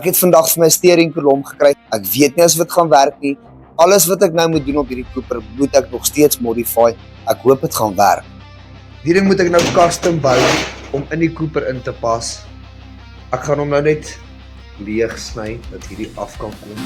Ek het vandag vir my steringkolom gekry. Ek weet nie as dit gaan werk nie. Alles wat ek nou moet doen op hierdie Cooper, moet ek nog steeds modify. Ek hoop dit gaan werk. Die ding moet ek nou custom bou om in die Cooper in te pas. Ek gaan hom nou net leeg sny dat hierdie af kan kom.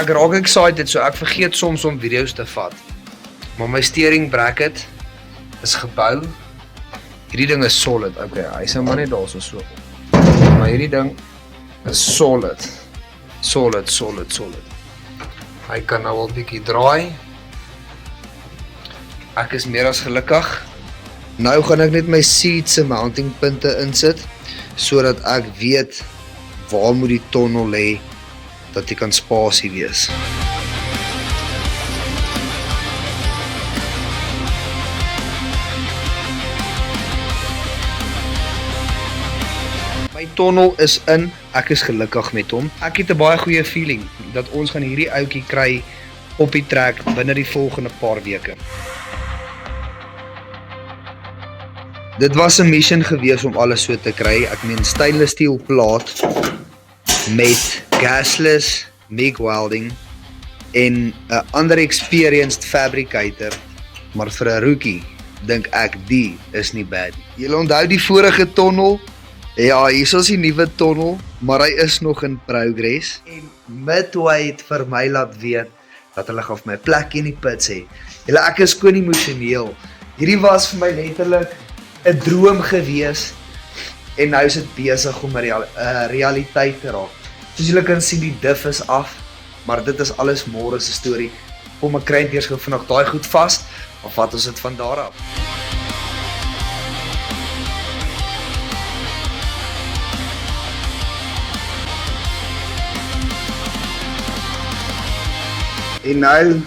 Ek raak excited, so ek vergeet soms om video's te vat. Maar my steering bracket is gebou. Hierdie ding is solid. Okay, hy is maar net daar so. Maar hierdie ding is solid. Solid. Hy kan nou al bietjie draai. Ek is meer as gelukkig. Nou gaan ek net my seat se mounting punte insit sodat ek weet waar moet die tonnel lê dat hy kan spasie wees. My tonnel is in, ek is gelukkig met hom. Ek het 'n baie goeie feeling dat ons gaan hierdie ouetjie kry op die trek binne die volgende paar weke. Dit was 'n mission gewees om alles so te kry. Ek meen stainless steel plaat met gasless MIG welding en 'n ander experienced fabricator, maar vir 'n rookie dink ek die is nie bad. Julle onthou die vorige tonnel? Ja, hier is die nuwe tonnel, maar hy is nog in progress. En Midway het vir my laat weet dat hulle gaan vir my 'n plek in die pits hê. Julle, ek is skoon emosioneel. Hierdie was vir my letterlik 'n droom gewees en nou is dit besig om 'n realiteit te raak. Soos julle kan sien, die diff is af, maar dit is alles môre se storie. Kom ek kry net eers gou vinnig daai goed vas, of vat ons dit van daar af. En nou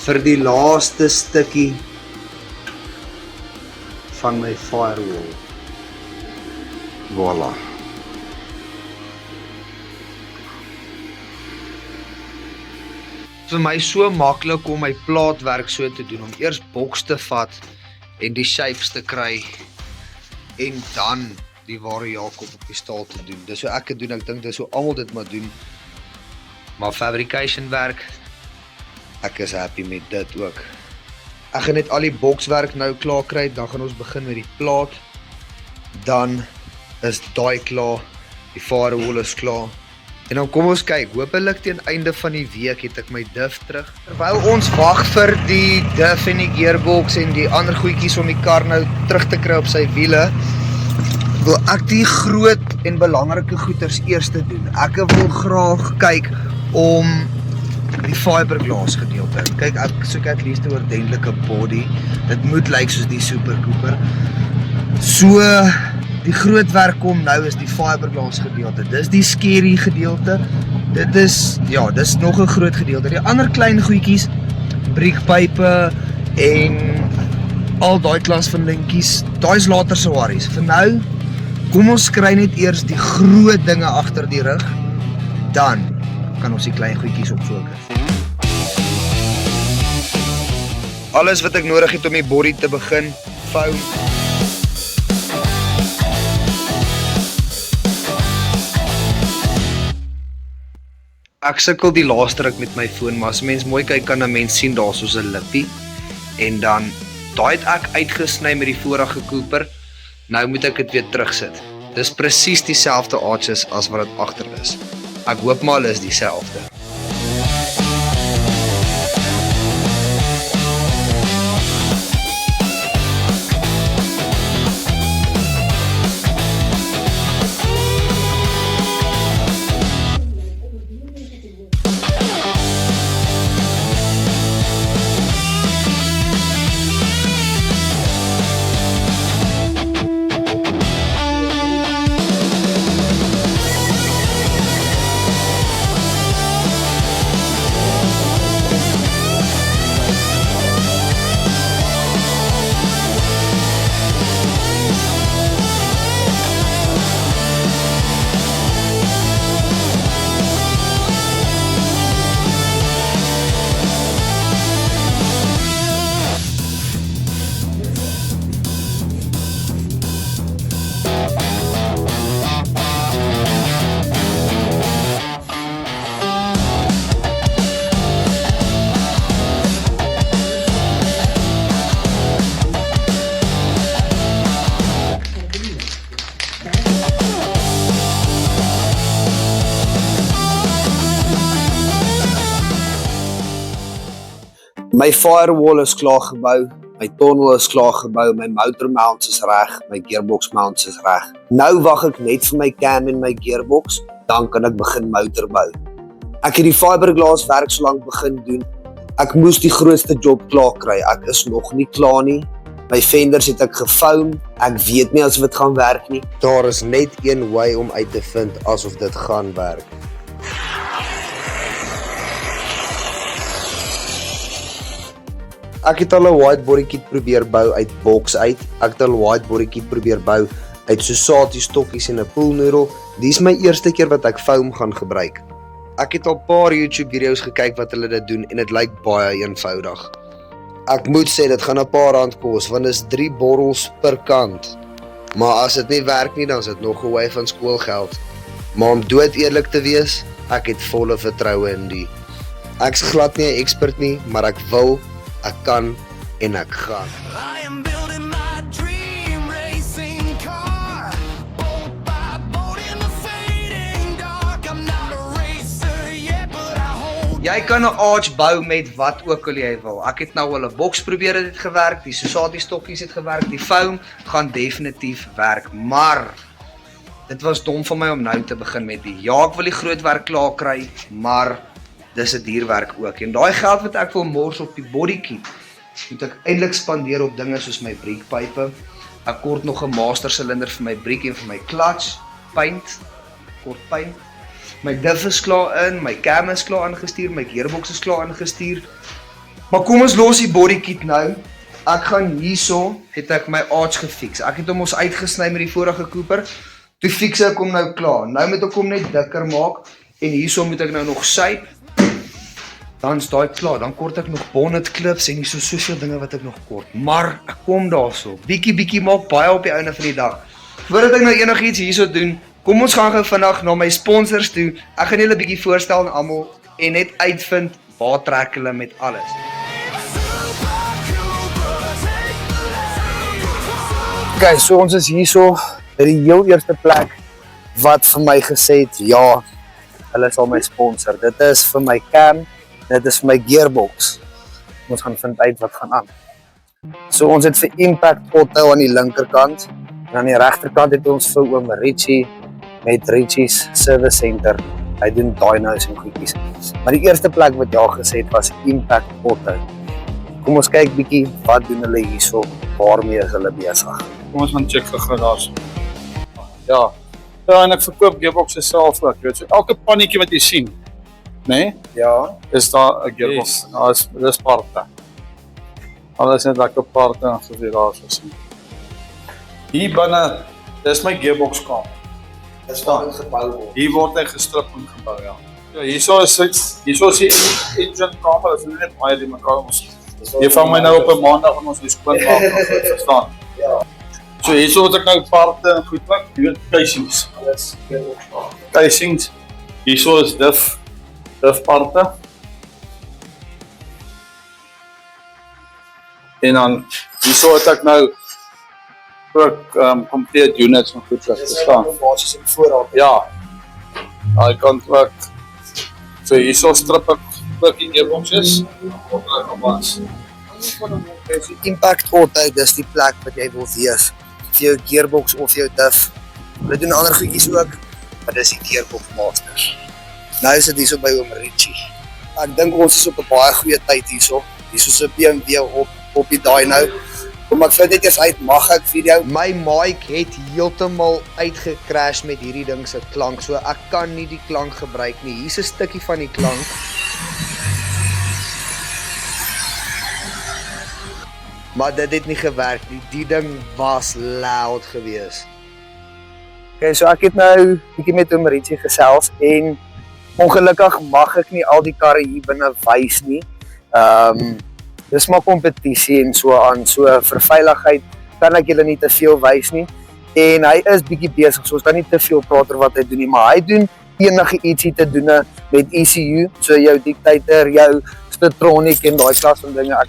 vir die laaste stukkie van my firewall. Voilà. Vir my so maklik om my plaatwerk so te doen, om eers boks te vat en die shapes te kry en dan die ware Jakob op die staal te doen. Dis hoe ek dit doen, ek dink dis hoe almal dit moet doen. Maar fabrication werk, ek is happy met dit ook. Ek gaan net al die bokswerk nou klaar kry, dan gaan ons begin met die plaat. Dan is daai klaar, die firewall is klaar. En dan kom ons kyk, hopelik teen einde van die week het ek my diff terug. Terwyl ons wag vir die diff en die gearbox en die ander goedjies om die kar nou terug te kry op sy wiele, wil ek die groot en belangrike goeders eers te doen. Ek wil graag kyk om die fiberglass gedeelte. Kyk, ek soek at least 'n ordentlike body. Dit moet lyk soos die Super Cooper. So, die groot werk kom nou is die fiberglass gedeelte. Dis die scary gedeelte. Dit is, ja, dis nog 'n groot gedeelte. Die ander klein goedjies, briekpype en al daai klas van dingetjies, daai is later se worries. Vir nou, kom ons kry net eers die groot dinge agter die rug, dan kan ons die klein goedjies op fokus. Alles wat ek nodig het om die body te begin vou. Ek sukkel die laaste ruk met my foon, maar as mens mooi kyk kan 'n mens sien daar soos 'n lippie. En dan daai het ek uitgesny met die vorige Cooper. Nou moet ek dit weer terugsit. Dis presies dieselfde arches as wat dit agter is. Ek hoop maar hulle is dieselfde. My firewall is klaar gebou, my tunnel is klaar gebou, my motor mounts is reg, my gearbox mounts is reg. Nou wag ek net vir my cam en my gearbox, dan kan ek begin motor bou. Ek het die fiberglass werk so lank begin doen. Ek moes die grootste job klaar kry. Ek is nog nie klaar nie. My fenders het ek gefoam. Ek weet nie asof dit gaan werk nie. Daar is net een way om uit te vind asof dit gaan werk. Ek het al 'n whitebody kit probeer bou uit boks uit. Ek het al 'n whitebody kit probeer bou uit Sosati stokkies en 'n poolnoedel. Dis my eerste keer wat ek foam gaan gebruik. Ek het al 'n paar YouTube video's gekyk wat hulle dit doen en dit lyk baie eenvoudig. Ek moet sê dit gaan 'n paar rand kos want dit is 3 borrels per kant. Maar as dit nie werk nie, dan is dit nog 'n way van skoolgeld. Maar om dood eerlik te wees, ek het volle vertroue in die. Ek's glad nie 'n expert nie, maar ek wil, ek kan en ek gaan. Jy kan 'n arch bou met wat ook al jy wil. Ek het nou al 'n boks probeer, dit het gewerk, die Sosati stokkies het gewerk, die foam gaan definitief werk, maar dit was dom van my om nou te begin met die. Ja, ek wil die groot werk klaar kry, maar dis 'n duurwerk ook. En daai geld wat ek wil mors op die body kit, moet ek eintlik spandeer op dinge soos my breekpype. Ek kort nog 'n master silinder vir my breek en vir my clutch, paint, kort paint. My diff is klaar in, my cam is klaar aangestuur, my gearbox is klaar aangestuur. Maar kom ons los die body kit nou. Ek gaan hierso, het ek my arch gefix. Ek het hom ons uitgesny met die vorige Cooper. Toe fix ek hom nou klaar. Nou moet ek hom net dikker maak en hierso moet ek nou nog shape. Dan is daai klaar. Dan kort ek nog bonnet clips en hierso soveel dinge wat ek nog kort. Maar ek kom daarso. Bietjie maak baie op die einde van die dag. Voordat ek nou enigiets hierso doen, kom ons gaan gou vinnig na my sponsors toe. Ek gaan julle 'n bietjie voorstel aan almal en net uitvind waar trek hulle met alles. Okay, so ons is hierso by die heel eerste plek wat vir my gesê het, ja, hulle sal my sponsor. Dit is vir my cam, dit is vir my gearbox. Ons gaan vind uit wat gaan aan. So ons het vir Impact Auto aan die linkerkant en aan die regterkant het ons vir oom Richie met Richie's Service Center. Hy doen dynos en goedjies. Maar die eerste plek wat jy al gesê het was Impact Auto. Kom ons kyk bietjie wat doen hulle hierso, waarmee is hulle besig. Kom ons gaan check gou daarso. Ja. Ja, en ek verkoop gearboxe self ook, weet jy. Elke pannetjie wat jy sien, né? Ja. Is daar 'n gearbox. Yes. Dis parte. Alles net lekker parte en so weer daarso sien. Hier binne, dis my gearbox kamer. Dis waar gebou word. Hier word hy gestrip en gebou, ja. Ja, hierso is die engine kamer, is net baie die mekaar ons. Jy vang my nou op 'n maandag en ons die skoon maak, verstaan? Ja. So hierso het ek nou parte en goed wat, jy weet casings. Alles gearbox. Casings. Hierso is diff parte. En dan hierso het ek nou ook complete units van goed wat verstaan. Basis in voorraad. Ja. Daai kant ook. So hierso strip ek ook die gearboxes. Impact Auto, dis die plek wat jy wil wees. Vir jou gearbox of jou diff. Hulle doen ander goedjies ook, maar dis die gearbox masters. Nou is dit hierso by oom Richie. Ek dink ons is op 'n baie goeie tyd hierso. Hierso se BMW op die dyno. Kom ek vind net eers uit, mag ek video? My mic het heeltemal uitgecrash met hierdie ding se klank, so ek kan nie die klank gebruik nie. Hier's 'n stukkie van die klank. Maar dit het nie gewerk nie. Die ding was loud geweest. Okay, so ek het nou bietjie met oom Richie gesels en ongelukkig mag ek nie al die karre hier binne wys nie. Dis maar kompetisie en so aan, so vir veiligheid kan ek julle nie te veel wys nie. En hy is bietjie besig, so ons kan nie te veel praat oor wat hy doen nie, maar hy doen enige ietsie te doen met ECU, so jou dictator, jou Statronic en daai klas van dinge,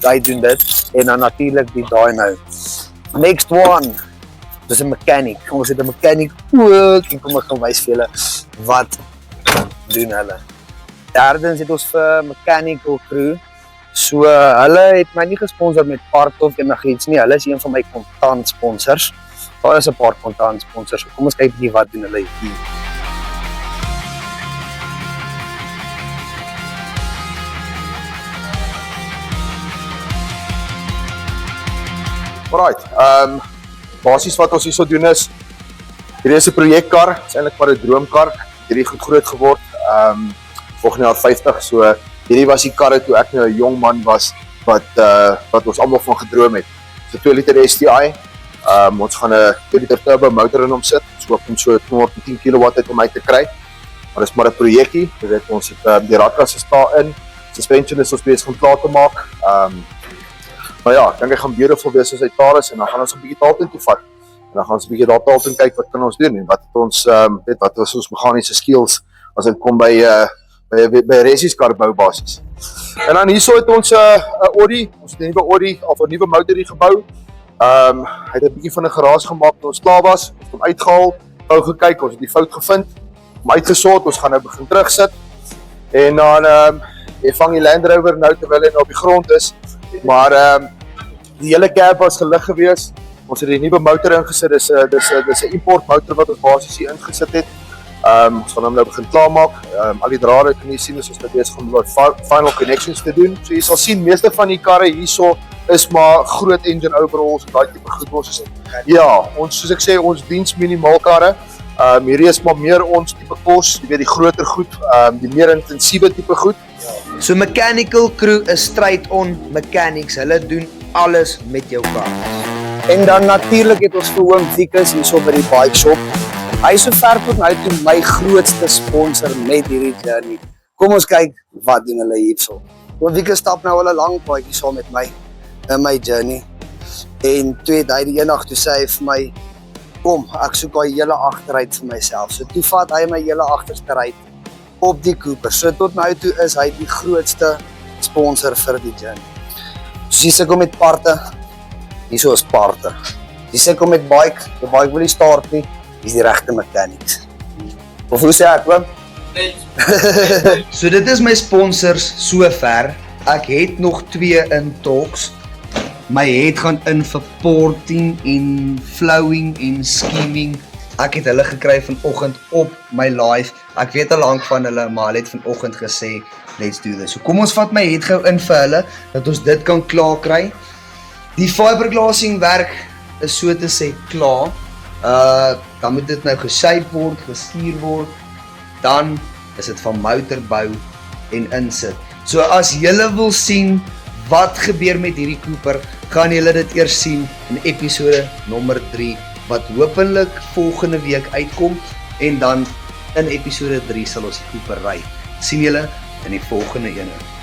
hy doen dit. En dan natuurlik die dyno. Next one, dis 'n mechanic. Ons het 'n mechanic ook, en kom ek gaan wys vir julle wat doen hulle. Derdens het ons vir mechanical crew. So hulle het my nie gesponsor met part of enigiets nie. Hulle is een van my kontant sponsors. Daar is 'n paar kontant sponsors. So kom ons kyk bietjie wat doen hulle hier. Alright, basies wat ons hierso doen is, hierdie is 'n projekkar, is eintlik maar 'n droomkar, hierdie goed groot geword, volgende jaar 50, so hierdie was die karre toe ek nou 'n jong man was, wat ons almal van gedroom het. So 2 liter STI, ons gaan 'n 2 liter turbo motor in hom sit, so om so 210 kW uit om uit te kry, maar dis maar 'n projekkie, jy weet ons het die radkas is daarin, suspension is ons besig om klaar te maak, maar ja, ek dink hy gaan beautiful wees as hy klaar is en dan gaan ons 'n bietjie Dalton toe vat. En dan gaan ons 'n bietjie daar Dalton kyk wat kan ons doen en wat het ons wat is ons meganiese skills as dit kom by resieskar bou basis. En dan hierso het ons 'n Audi, ons het 'n nuwe Audi of 'n nuwe motor hier gebou. Hy het 'n bietjie van 'n garage gemaak toe ons klaar was. Ons het hom uitgehaal, gou gekyk, ons het die fout gevind, hom uitgesort, ons gaan nou begin terugsit. En dan jy vang die Land Rover nou terwyl hy nou op die grond is. Maar die hele cab was gelig gewees. Ons het die nuwe motor ingesit. Dis 'n import motor wat ons basies hier ingesit het. Ons gaan hom nou begin klaarmaak. Al die drade kan jy sien as ons nou besig om final connections te doen. So jy sal sien meeste van die karre hierso is maar groot engine overhauls en daai tipe goed ons is. Ja, ons soos ek sê ons diens minimaal karre. Hierdie is maar meer ons tipe kos, jy weet die groter goed, die meer intensiewe tipe goed. So Mechanical Crew is straight on mechanics. Hulle doen alles met jou kar. En dan natuurlik het ons vir oom Wikus hierso by die bike shop. Hy is sover tot nou toe my grootste sponsor met hierdie journey. Kom ons kyk wat doen hulle hierso. Oom Wikus stap nou al 'n lang paadjie saam met my in my journey. En toe het hy die eendag toe sê hy vir my, kom, ek soek daai hele agteruit vir myself. So toe vat hy my hele agterste ruit op die Cooper. So tot nou toe is hy die grootste sponsor vir die journey. So jy sukkel met parte, hierso is parte. Jy sukkel met bike, die bike wil nie start nie, dis die regte mechanics. Of hoe sê ek, oom? So dit is my sponsors sover. Ek het nog 2 in talks. My het gaan in vir porting en flowing en scheming. Ek het hulle gekry vanoggend op my live. Ek weet al lank van hulle, maar hulle het vanoggend gesê, let's do this. So kom ons vat my het gou in vir hulle, dat ons dit kan klaar kry. Die fiberglassing werk is so te sê klaar. Dan moet dit nou geshape word, gestuur word. Dan is dit van motorbou en insit. So as julle wil sien wat gebeur met hierdie Cooper, gaan julle dit eers sien in episode nommer 3, wat hopelik volgende week uitkom, en dan in episode 3 sal ons die Cooper ry. Sien julle in die volgende ene.